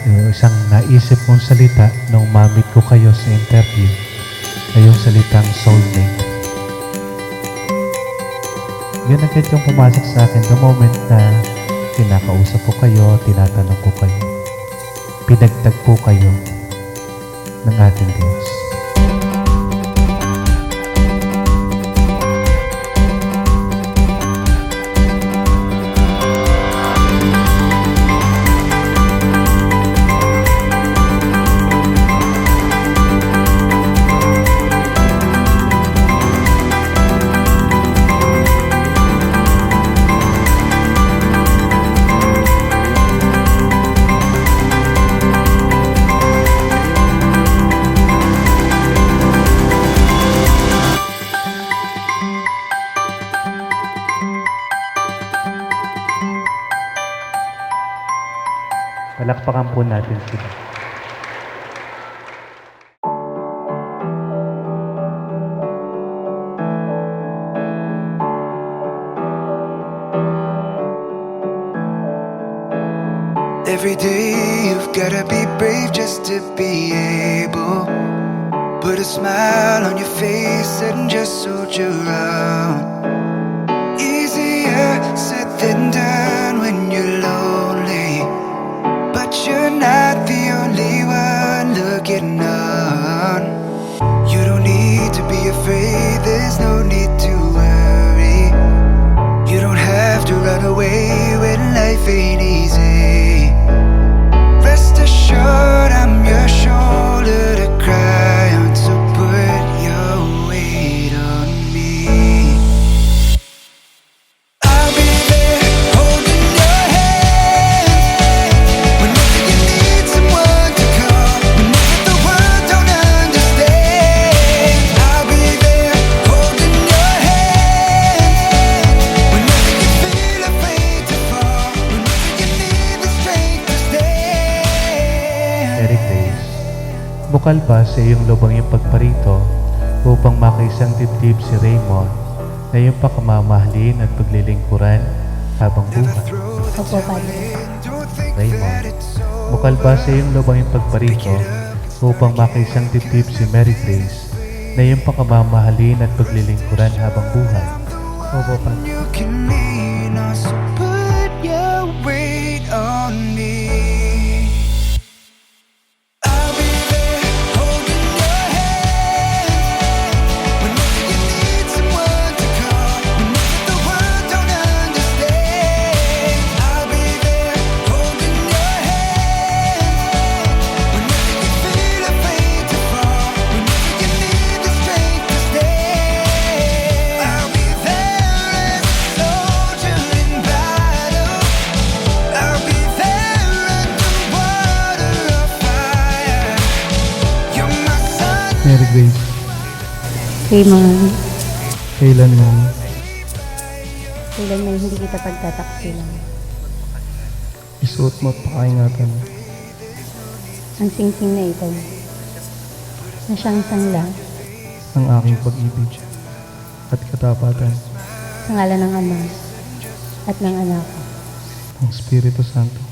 Yung isang naisip kong salita nung mamit ko kayo sa interview ay yung salitang soulmate. Yun agad yung pumasok sa akin the moment na kinakausap ko kayo, tinatanong ko kayo. Pinagtag po kayo ng ating Diyos. Palakpakan po natin sila. Every day you've gotta be brave just to be able. Put a smile on your face and just soldier around. Easier said than done when you're lonely, but you're not the only one looking on. You don't need to be afraid, there's no need to worry. You don't have to run away when life ain't easy. Rest assured I'm your shoulder to cry on, so put your weight on me. I'll be there holding your hand whenever you need someone to call, whenever the world don't understand. I'll be there holding your hand whenever you feel afraid to fall, whenever you need the strength to stand. Eric Reyes, bukal ba sa iyong lubang yung pagparito upang makaisang dibdib si Raymond na iyong pakamamahalin at paglilingkuran habang buhay? Opo, Padre. Raymond, bukal ba sa iyong lubang yung pagparito upang makaisang dibdib si Mary Grace na iyong pakamamahalin at paglilingkuran habang buhay? Opo, Padre. You can lean on, so put your weight on me. I'll be there holding your hand whenever you need someone to call, whenever the world don't understand. I'll be there holding your hand whenever you feel afraid to fall, whenever you need the strength to stand. I'll be there as a soldier in battle. I'll be there underwater or fire. You're my sun. Mary Grace, Raymond, kailan mo kailan may hindi kita pagtataksilan. isuot mo at pakaingatan Ang sing-sing na ito, na siyang sangla, ang aking pag-ibig at katapatan sa ngalan ng Ama at ng Anak ng Espiritu Santo.